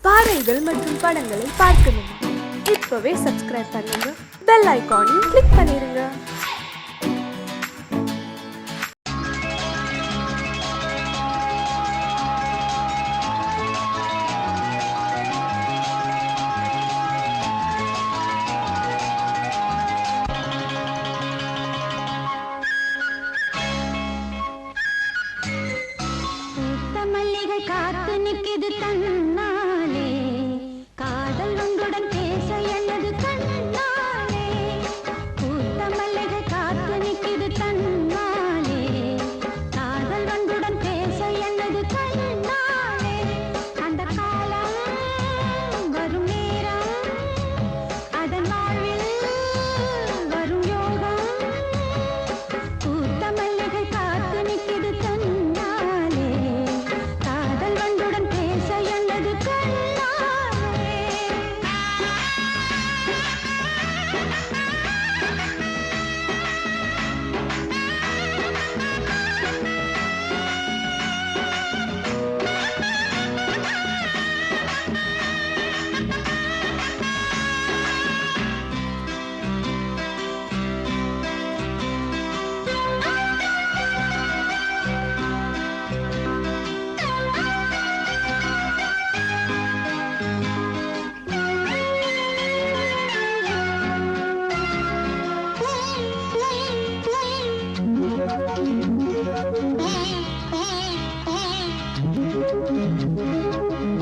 பாடல்கள் மற்றும் படங்களை பார்க்கணுமா? இப்பவே சப்ஸ்கிரைப் பண்ணுங்க, பெல் ஐகானையும் கிளிக் பண்ணிருங்க. காத்து நிற்கிது தன்னாலே, காதல் உங்களுடன் பேச என்னது கண்ணாலே. பூத்த மல்லிகை காத்து நிற்கிது தன்னாலே, காதல் உங்களுடன் பேச என்னது கண்ணாலே. அந்த காலம் வரும் நேரம், அதன் வாழ்வில் வரும் யோகம். பூத்த மல்லிகை காத்து நிற்கிது தன்னாலே, காதல் வண்டுடன் பேச என்னது கண்ணாலே.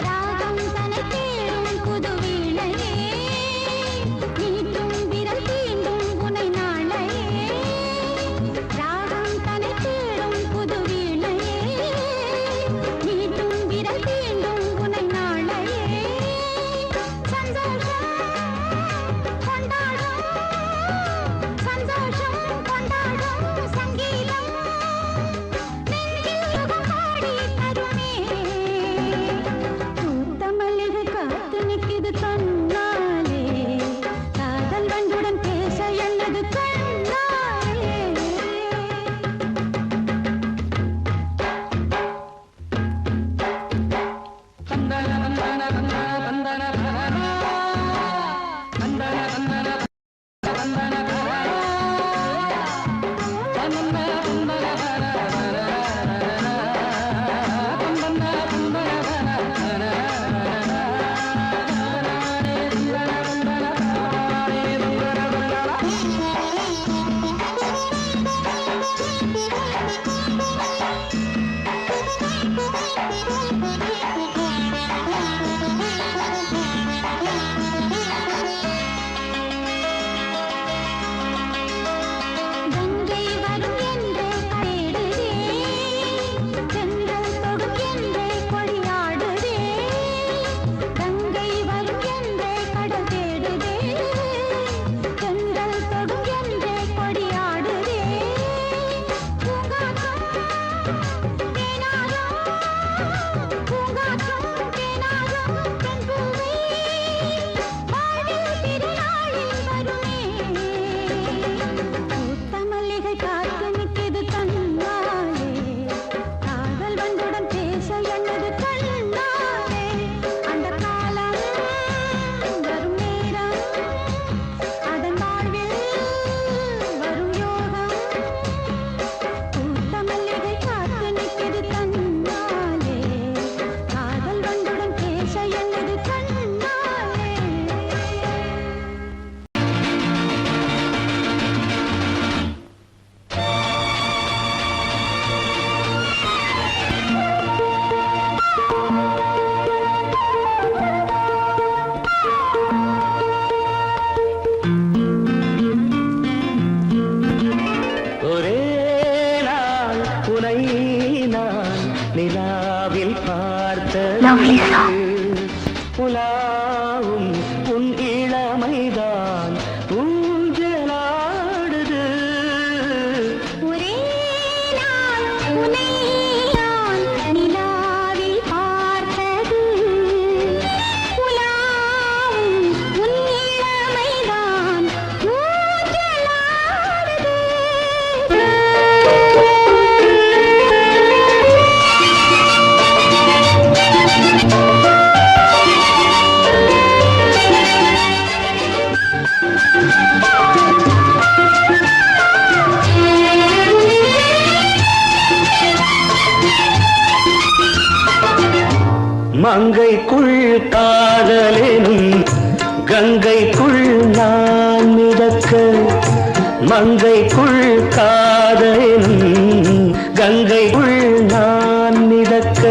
ராகம் தனை தேடும் புது வீணையே, நீட்டும் விரல் தீண்டும் உனை நாளையே. ராகம் தனை தேடும் புது வீணையே, நீட்டும் விரல் தீண்டும் உனை நாளையே. சந்தோஷம் கொண்டாடும், சந்தோஷம் கொண்டாடும் சங்கீதம். நெஞ்சில் சுகம் பாடி தருமே. பூத்த மல்லிகை காத்து நிற்கிது தன்னாலே, காதல் வண்டுடன் பேச என்னது கண்ணாலே. கங்கை வரும் என்றே தேடுதே, சென்றல் தொடும் என்றே கொடியாடுதே. கங்கை வரும் என்றே கடல் தேடுதே, சென்றல் தொடும் என்றே கொடியாடுதே. பூங்காற்றம் தேனாரும், பூங்காற்றம் தேனாரும் பெண்பூவே, வாழ்வில் திருநாளில் வருமே. பூத்த மல்லிகை காத்து நிற்கிது தன்னாலே, காதல் வண்டுடன் பேச என்னது கண்ணாலே. அந்த காலம் வரும் நேரம், அதன் வாழ்வில் வரும் யோகம். பூத்த மல்லிகை காத்து நிற்கிது தன்னாலே, காதல் வண்டுடன் பேச என்னது கண்ணாலே. ஒரே நாள் உனை நான் நிலாவில் பார்த்தது, உலாவும் உன் இளமைதான் ஊஞ்சலாடுது. ஒரே நாள் உன்னை நான் நிலாவில் பார்த்தது, உலாவும் உன் இளமைதான் ஊஞ்சலாடுது. கண்ணுக்குள் காதலெனும் கங்கைக்குள் நான் மிதக்க மங்கைக்குள் காதலெனும் கங்கைக்குள் நான் மிதக்க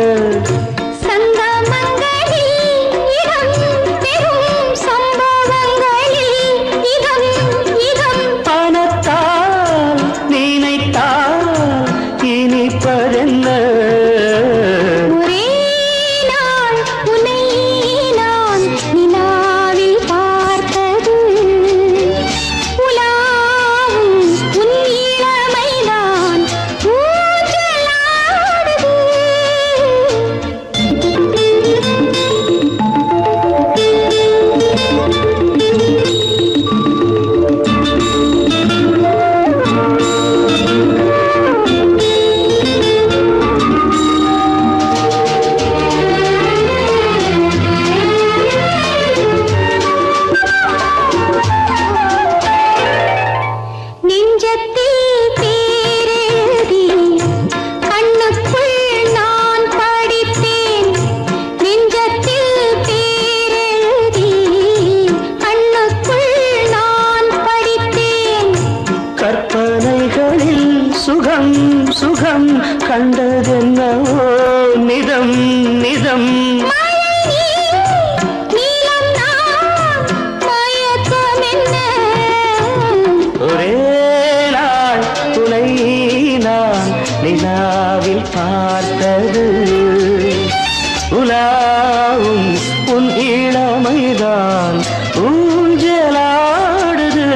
சுகம் சுகம் கண்டதென்னவோ நிதம் நிதம் ஒரே நாள் துணை நான் நிலாவில் பார்த்தது உலாவும் உன் இளமைதான் ஊஞ்சலாடுது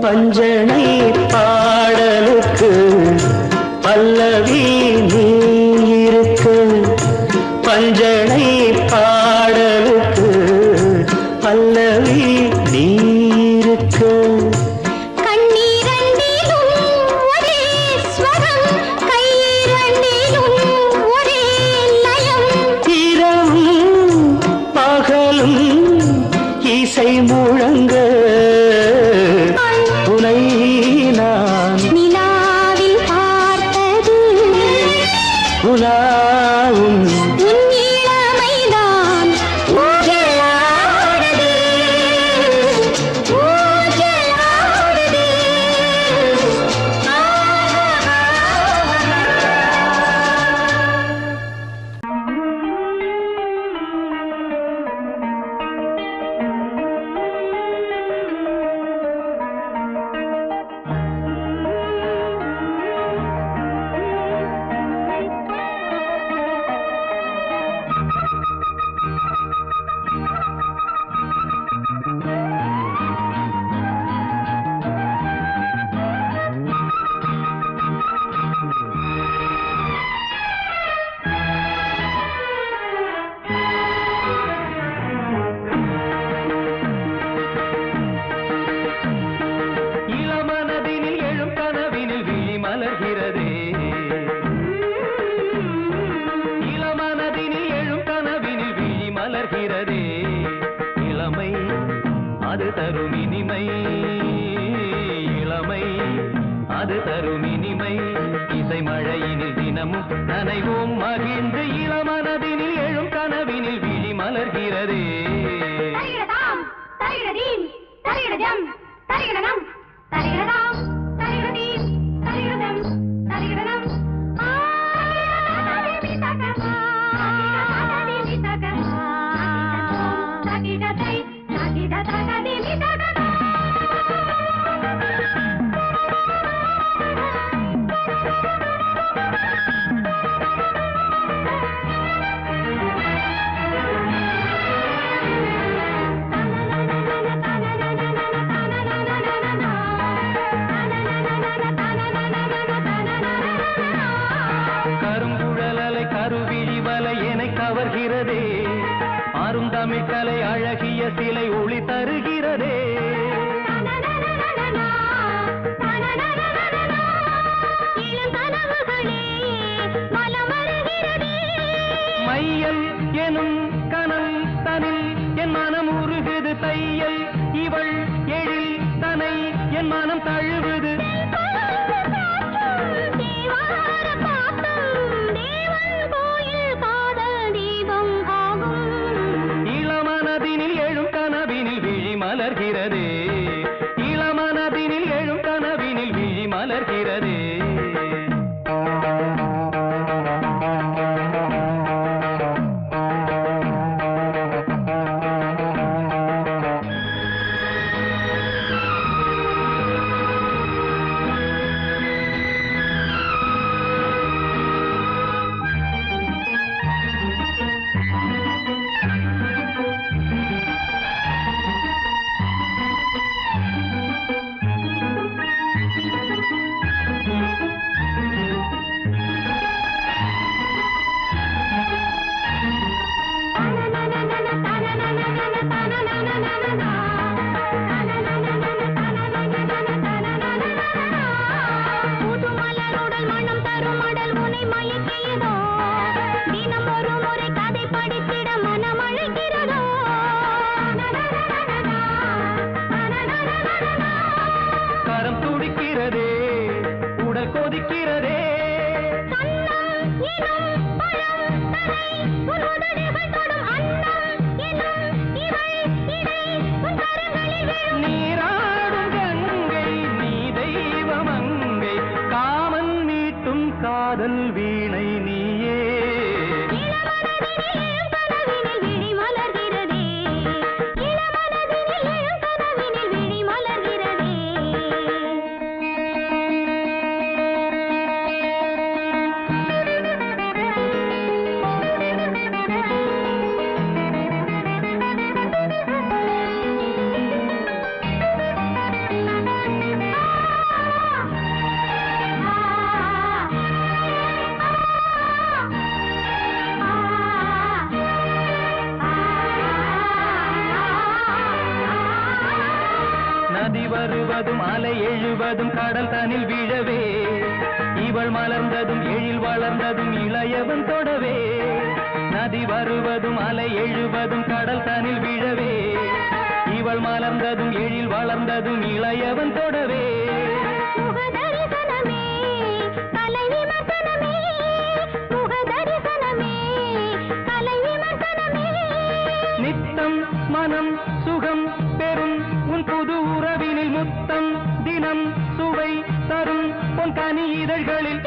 பஞ்சனை பாடலுக்கு பல்லவி நீ இருக்கு பஞ்சனை பாடலுக்கு பல்லவி நீ இருக்கு இரவும் பகலும் இசை முழங்க உனை நான் நிலாவில் பார்த்தது உலாவும் உன் இளமைதான் ஊஞ்சலாடுது ஊஞ்சலாடுது இளமனதினில் எழும் கனவினில் விழி மலர்கிறதே இளமனதினில் எழும் கனவினில் விழி மலர்கிறதே இளமை அது தரும் இனிமை இளமை அது தரும் இனிமை இசை மழையினில் தினமும் நனைவோம் மகிழ்ந்து இளமனதினில் எழும் கனவினில் விழி மலர்கிறதே தரிகடதாம் தரிகடதீம் தரிகடஜம் தரிகடனம் தரிகடதாம் தரிகடதீம் தரிகடஜம் தரிகடனம் தகிடதை தகிடதகதிமி தகதா கருங்குழலலை கருவிழி வலை என கவர்கிறதே ஆறும் தமிழ்கலை அழகிய சிலை ஒளி தருகிறதே மனம் தழுவுது இளமனதினில் எழும் கனவினில் விழி மலர்கிறதே இளமனதினில் எழும் கனவினில் விழி மலர்கிறதே கரம் துடிக்கிறதே உடல் கொதிக்கிறதே நீராடும் கங்கை நீ தெய்வமங்கை காமன் மீட்டும் காதல் வீணை நீயே நதி வருவதும் அலை எழுவதும் கடல் தனில் விழவே இவள் மலர்ந்ததும் எழில் வளர்ந்ததும் இளையவன் தொடவே நதி வருவதும் அலை எழுவதும் கடல் தனில் விழவே இவள் மலர்ந்ததும் எழில் வளர்ந்ததும் இளையவன் தொடவே நித்தம் மனம் சுகம் பெறும் உன் புது உறவினில் முத்தம் தினம் சுவை தரும் உன் கனி இதழ்களில்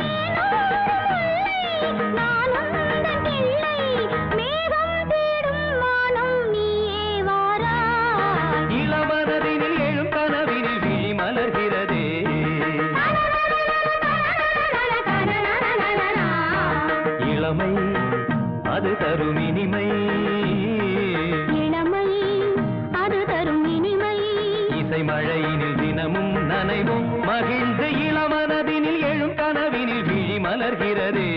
இளமனதினில் எழும் கனவினில் விழி மலர்கிறதே இளமை அது தரும் இனிமை இசை மழையினில் தினமும் நனைவும் மகிழ்ந்து இளமனதினில் எழும் கனவினில் விழி மலர்கிறதே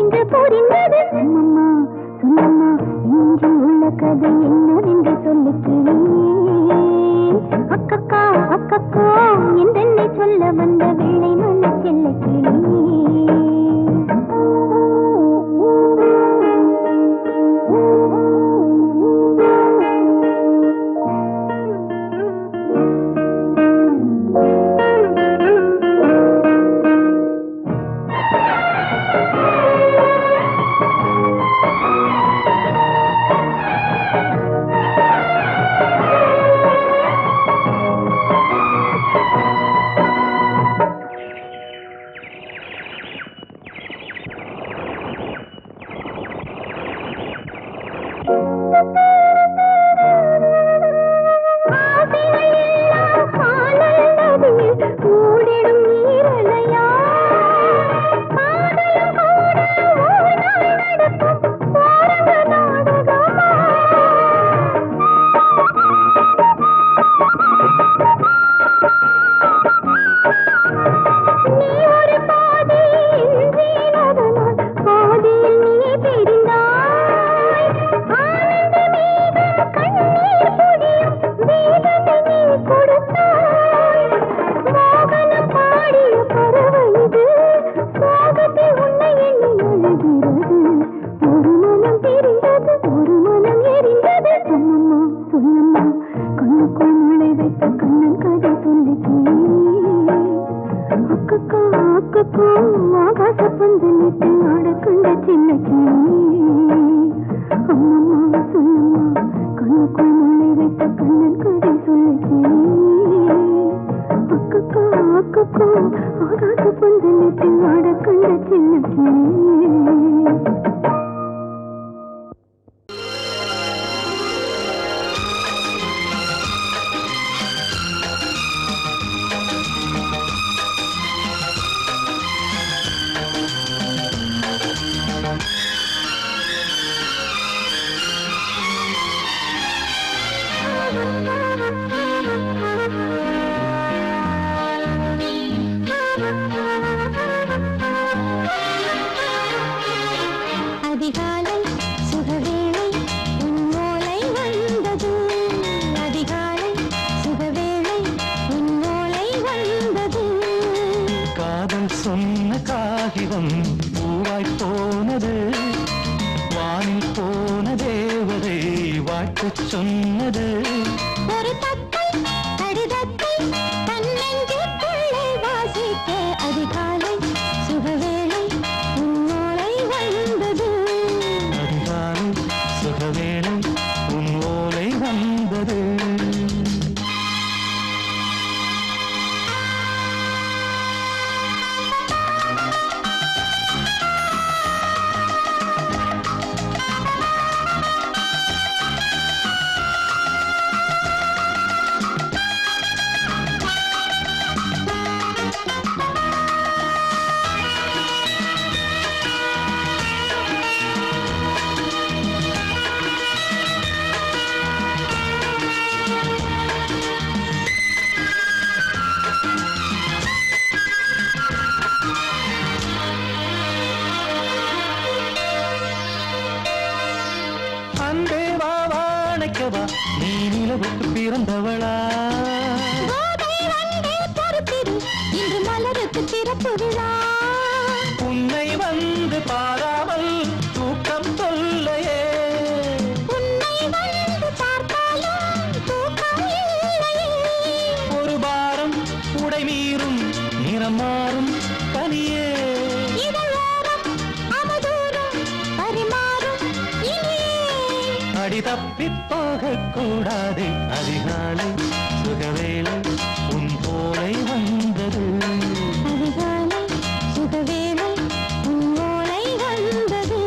என்னவென்று புரிந்தது. சொல்லம்மா சொல்லம்மா இன்று உள்ள கதை என்னவென்று சொல்லு கிளி. அக்கக்கா அக்கக்கோ என்றென்னை சொல்ல வந்த வெள்ளை மண்ண செல்ல கிளி. சொன்னது ஒரு தத்தை கடிதத்தை தன்னெஞ்சுக்குள்ளே வாசிக்க அதிகாலை சுகவேளை உன்னோலை வந்தது. அதிகாலை சுகவேளை உன் ஓலை வந்தது. நீ நிலவுக்கு பிறந்தவளா? இன்று மலருக்கு திறப்பு விழா. உன்னை வந்து பாராமல் தூக்கம் சொல்லையே. உன்னை வந்து பார்த்தாலும் தூக்கம் இல்லையே. ஒரு பாரம் உடை மீறும் நிறம் மாறும் தனியே. இதழோரம் அமுதூரம் பரிமாறும் இனியே. அடி தப்பி போகக் கூடாது. அதிகாலை சுகவேளை உன் போலை வந்தது. அதிகாலை சுகவேளை உன் ஓலை வந்தது.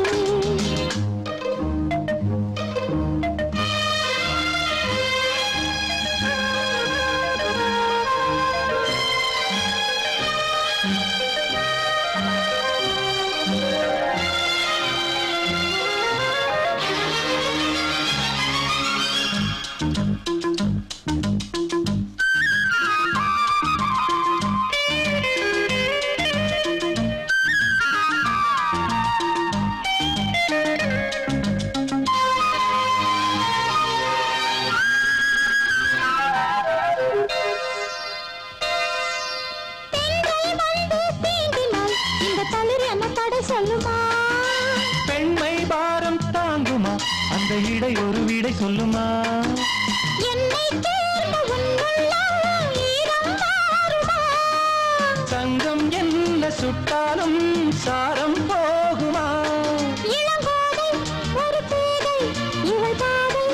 இடை ஒரு விடை சொல்லுமா என்னை தேர்ந்த உன்னுள்ளம் ஈரம் மாறுமா தங்கம் என்ன சுட்டாலும் சாரம் போகுமா இளங்கோதை ஒரு பேதை இவள் பாதை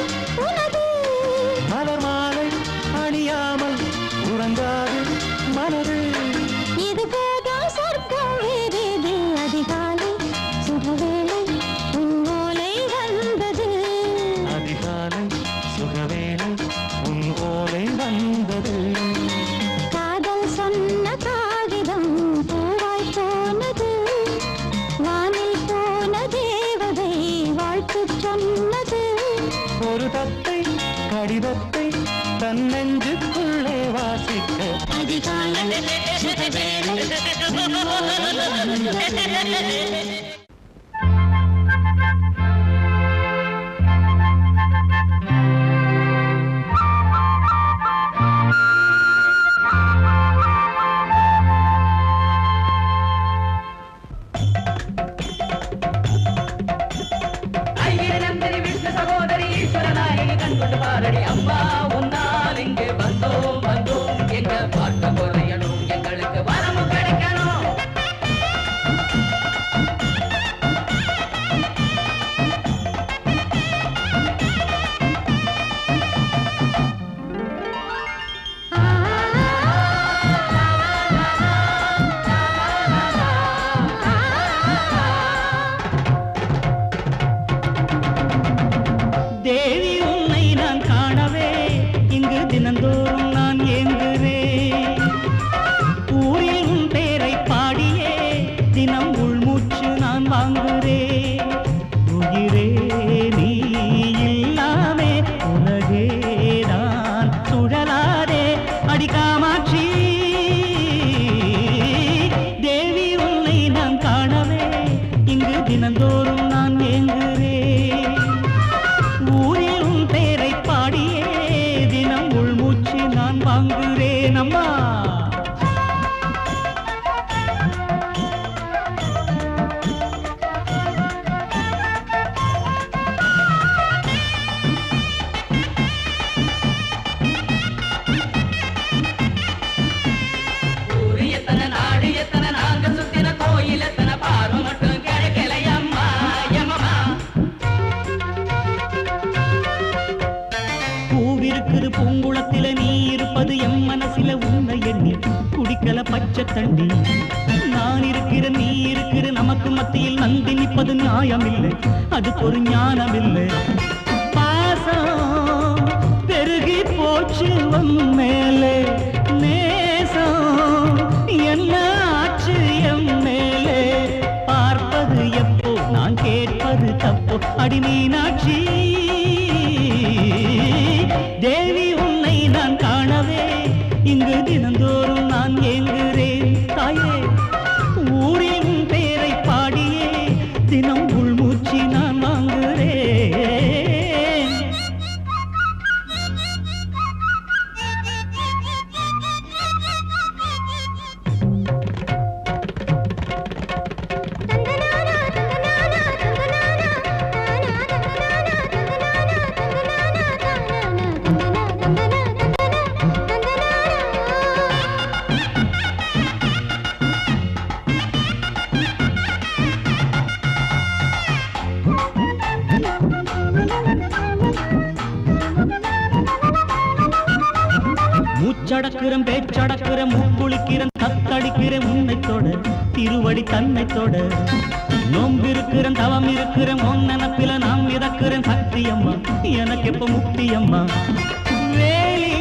உனது மலர் மாலை அணியாமல் உறங்காது மனது இது போதும் சொர்க்கம் வேறேது அதிகாலை சுகவேளை உன்னோலை வந்தது அதிகாலை சுகவேளை உன் ஓலை வந்தது காதல் சொன்ன காகிதம் பூவாய் போனது வானில் போன தேவதை வாழ்த்து சொன்னது ஒரு தத்தை கடிதத்தை தன் நெஞ்சுக்குள்ளே வாசிக்க அதிகாலை சுகவேளை உன்னோலை வந்தது சகோதரி ஈஸ்வரனாயகி கண்கொண்டு பாரடி அம்மா உன்னால் இங்கே வந்தோம் வந்தோம் எங்க பார்க்க குறையணும் எங்களுக்கு வரமும் கிடைக்கணும் தேவி உன்னை நான் காணவே இங்கு தினந்தோறும் நான் ஏங்குகிறேன் ஊரில் உன் பேரை பாடியே தினம் உள்மூச்சு நான் வாங்குகிறேன் உயிரே நீ இல்லாமே உலகே நான் சுழலாதே அடிக்காமாட்சி தேவி உன்னை நான் காணவே இங்கு தினந்தோறும் நான் ஏங்குகிறேன் ஊரில் உன் பேரை பாடியே தினம் உள்மூச்சு நான் வாங்குகிறேன் அம்மா ஊரு எத்தனை நாடு எத்தனை நாங்க சுத்தின கோயில் எத்தனை பார்வை மட்டும் கிடைக்கலையம்மா எம்மம்மா பூவிருக்குது பூங்குளத்தில நீ இருப்பது எம் மனசில உன்னை எண்ணி குடிக்கல பச்சை தண்ணி நான் இருக்கிற நீ இருக்கிற நமக்கு மத்தியில் நந்தி நிற்பது நியாயமில்லை அதுக்கு ஒரு ஞானமில்லை பாசம் பெருகி போச்சு உன் மேலே நேசம் என்ன ஆச்சு எம் மேலே பார்ப்பது எப்போ நான் கேட்பது தப்போ அடி மீனாட்சி தேவி உன்னை நான் காணவே இங்கு தினந்தோறும் நான் ஏங்குகிறேன் தாயே ஊரில் உன் பேரை பாடியே தினம் உள்மூச்சு நான் வாங்குகிறேன் மூச்சடக்குறம் பேச்சடக்குறம் மூக்குளிக்கிறன் தத்தளிக்கிறேன் உன்னை தொட திருவடி தன்னை தொட நோம்பிருக்கிறேன் தவம் இருக்கிறேன் உன் நினப்பில நாம் மிதக்கிறேன் சக்தி அம்மா எனக்கு எப்ப முக்தி அம்மா வேலி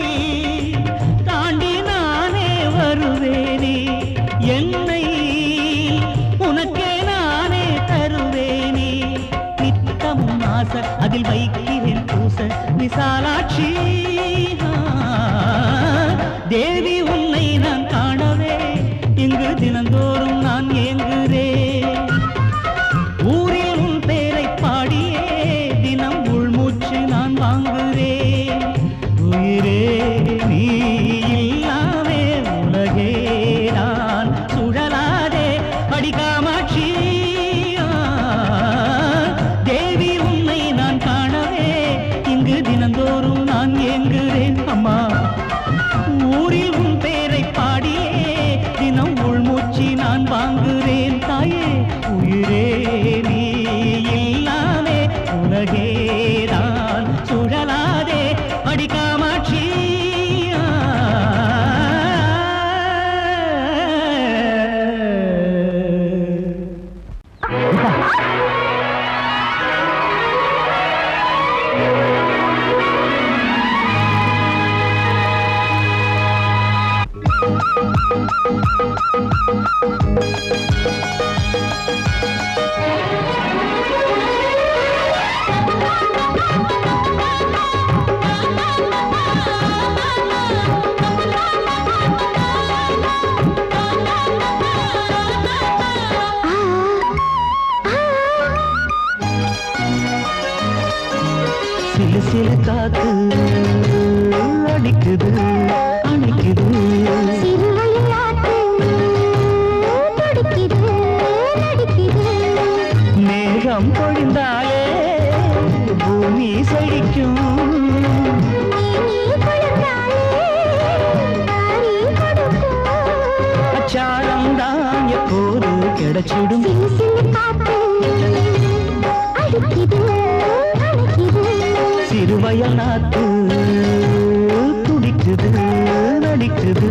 தாண்டி நானே வருவேனே என்னை உனக்கே நானே தருவேனே நித்தம் ஆச அதில் வைக்கிறேன் பூச விசாலாட்சி தேவி உன்னை நான் காணவே இங்கு தினந்தோறும் நான் ஏங்குகிறேன் ஊரில் உன் பேரை பாடியே தினம் உள்மூச்சு நான் வாங்குகிறேன் உயிரே நீ இல்லாமே உலகே நான் சுழலாதே அடிக்காமாட்சி தேவி உன்னை நான் காணவே சிலு சிலு காத்து அடிக்குது அணைக்குது மேகம் பொழிந்தாலே பூமி செழிக்கும் அச்சாரம் தான் எப்போது கிடைச்சிடும் சிறுவயல் நாத்து துடிக்குது நடிக்குது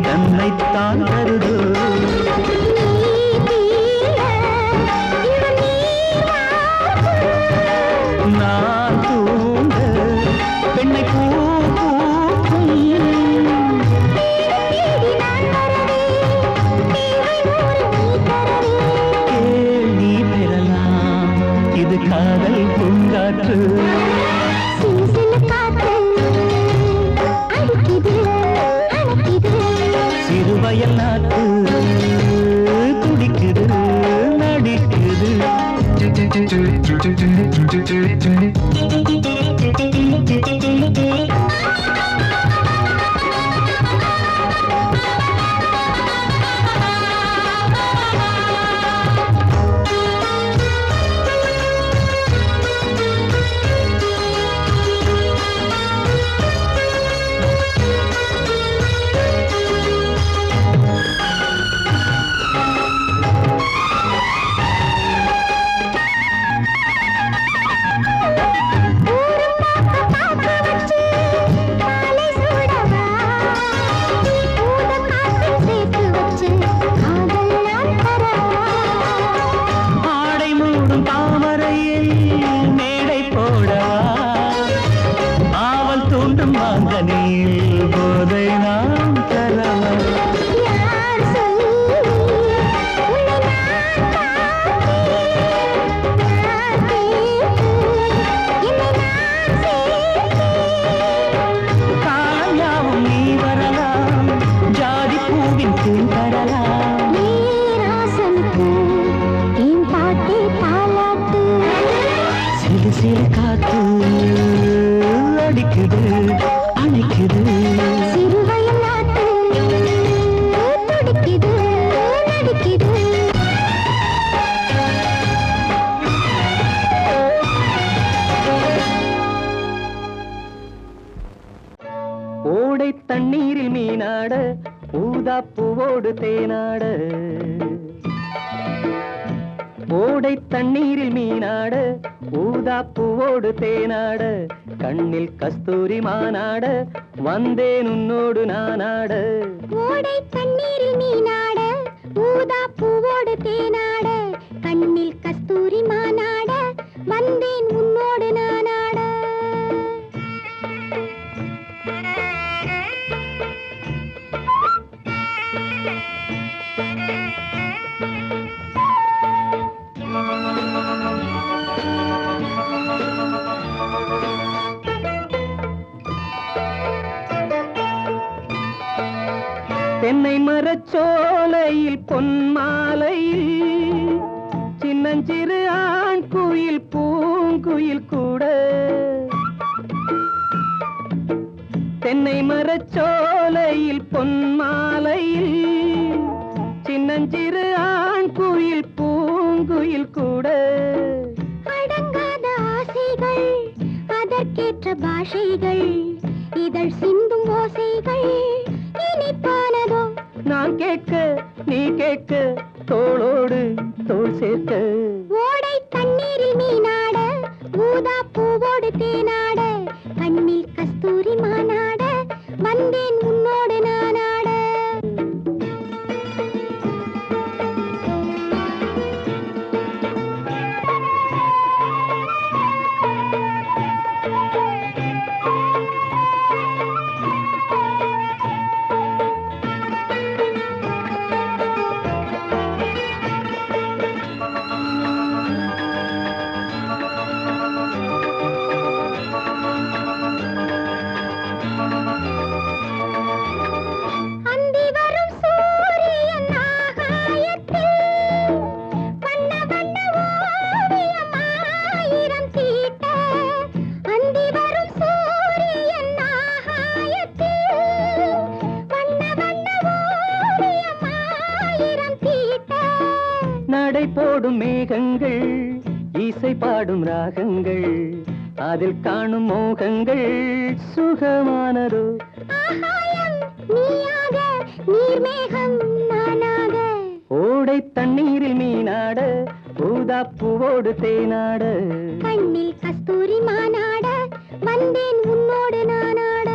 தன்னைத்தான் தருது நான் தூங்க பெண்ணை பூ பூக்கும் கேள்வி பெறலாம் இது காதல் பூங்காற்று சிறுவயல் நாட்டு துடிக்குது நடிக்குது போதை நாம் தரலாம் காயாவும் நீ வரலாம் ஜாதி பூவின் தேன் தரலாம் சிறு சிறு காத்து அடிக்குது அணைக்குது சிறுவயல் நாட்டு துடிக்குது நடிக்குது ஓடை தண்ணீரில் மீனாட ஊதா பூவோடு தேனாட ஓடை தண்ணீரில் மீனாட ஊதா பூவோடு தேனாட கண்ணில் கஸ்தூரி மானாட வந்தேன் உன்னோடு நானாட ஓடை தண்ணீரில் மீனாட ஊதா பூவோடு தேனாட கண்ணில் கஸ்தூரி மானாட வந்தேன் உன்னோடு நானாட தென்னை மரச்சோலையில் பொன்மாலையில் சின்னஞ்சிறு ஆண் குயில் பூங்குயில் கூட தென்னை மரச்சோலையில் பொன்மாலையில் சின்னஞ்சிறு ஆண் குயில் பூங்குயில் கூட அடங்காத ஆசைகள் அதற்கேற்ற பாஷைகள் இதழ் சிந்தும் ஓசைகள் இனிப்பானதோ நான் கேட்க நீ கேட்க தோளோடு தோள் சேர்க்க ஓடை தண்ணீரில் மீனாட ஊதா பூவோடு தேனாட கண்ணில் கஸ்தூரி மானாட வந்தேன் உன்னோடு நானாட நடை போடும் மேகங்கள் இசை பாடும் ராகங்கள் அதில் காணும் மோகங்கள் சுகமானதோ ஓடை தண்ணீரில் மீனாட ஊதா பூவோடு தேனாட கண்ணில் கஸ்தூரி மானாட வந்தேன் உன்னோடு நானாட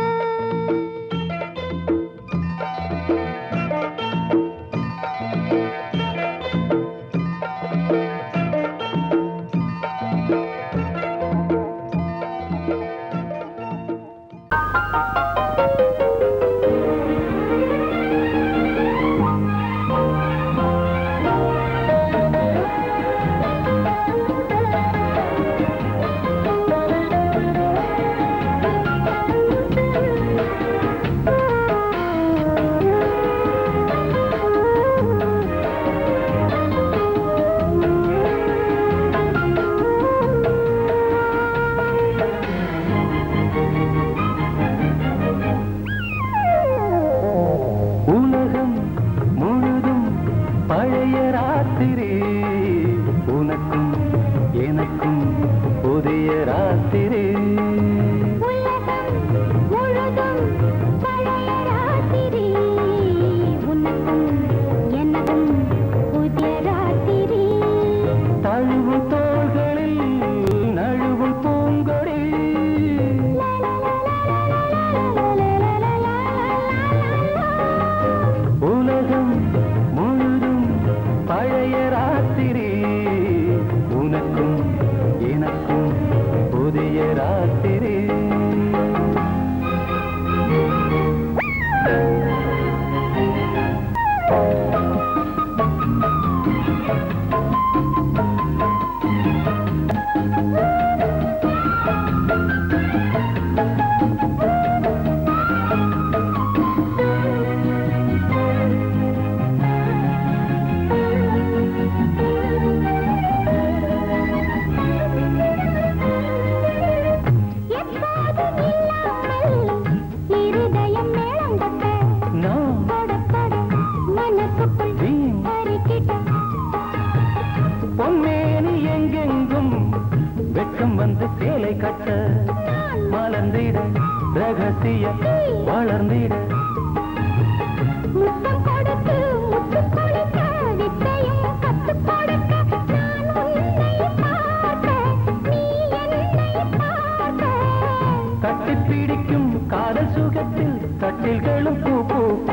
பொன்மேனி எங்கெங்கும் வெட்கம் வந்து சேலை கட்ட மலர்ந்திட ரகசிய வளர்ந்திட கட்டிப்பிடிக்கும் காதல் சுகத்தில் கட்டில்களும் பூ பூக்க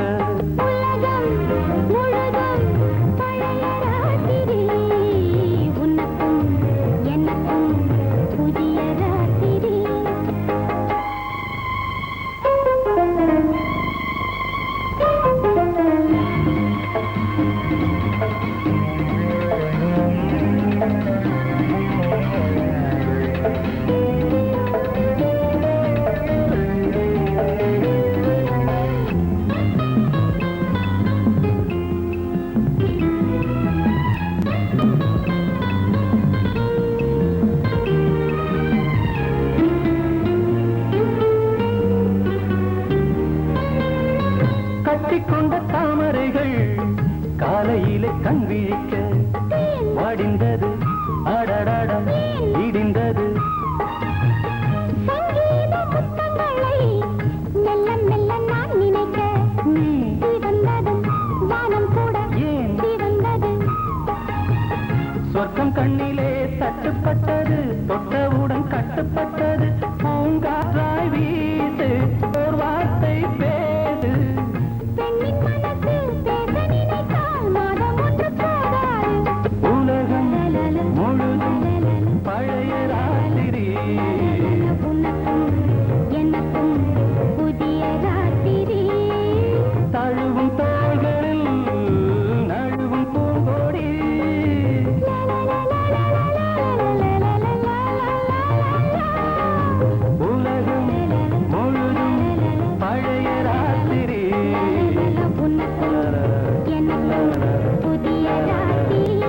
கட்டிக்கொண்ட தாமரைகள் காலையிலே கண் விழிக்க வாடிந்தது அடடடம் இடிந்தது சங்கீத முத்தங்களை மெல்ல மெல்ல நான் நினைக்க சிவந்ததும் வானம் கூட ஏன் சிவந்தது சொர்க்கம் கண்ணிலே தட்டுப்பட்டது தொட்டவுடன் கட்டுப்பட்டது பூங்காற்றாய் வீசு ஒரு வார்த்தை பேசு பெண்ணின் மனசு பேச நினைத்தால் மாதம் ஒன்று போதாது உலகம் முழுதும் பழைய ராத்திரி உனக்கும் எனக்கும் புதிய ராத்திரி தழுவும் தோள்களில் நழுவும் பூங்கோடி உலகம் முழுதும் பழைய ராத்திரி உனக்கும் எனக்கும் புதிய ராத்திரி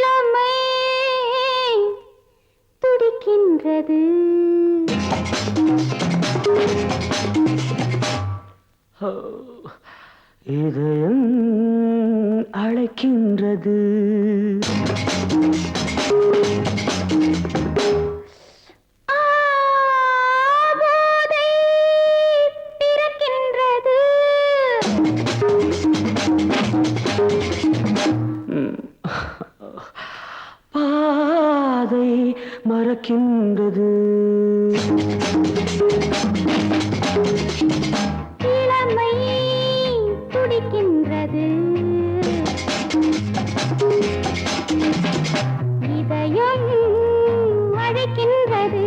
இளமை துடிக்கின்றது இதயம் அழைக்கின்றது போதை பிறக்கின்றது பாதை மறக்கின்றது இளமை துடிக்கின்றது இதயம் அழைக்கின்றது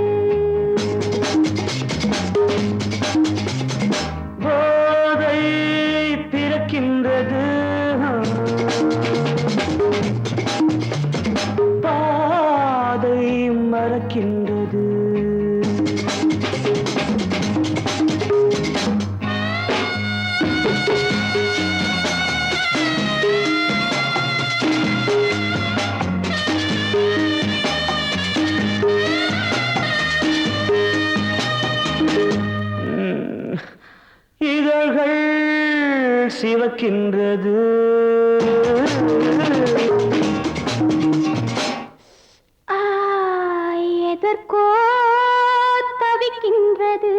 போதை பிறக்கின்றது பாதை மறக்கின்றது இதழ்கள் சிவக்கின்றது எதற்கோ தவிக்கின்றது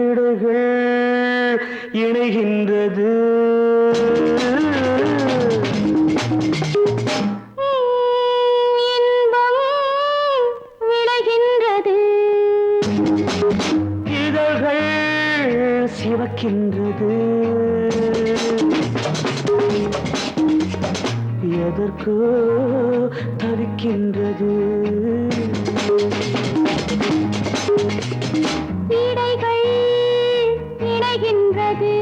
இடைகள் இணைகின்றது இன்பம் விளைகின்றது இதழ்கள் சிவக்கின்றது எதற்கோ தவிக்கின்றது இடைகள் இணைகின்றது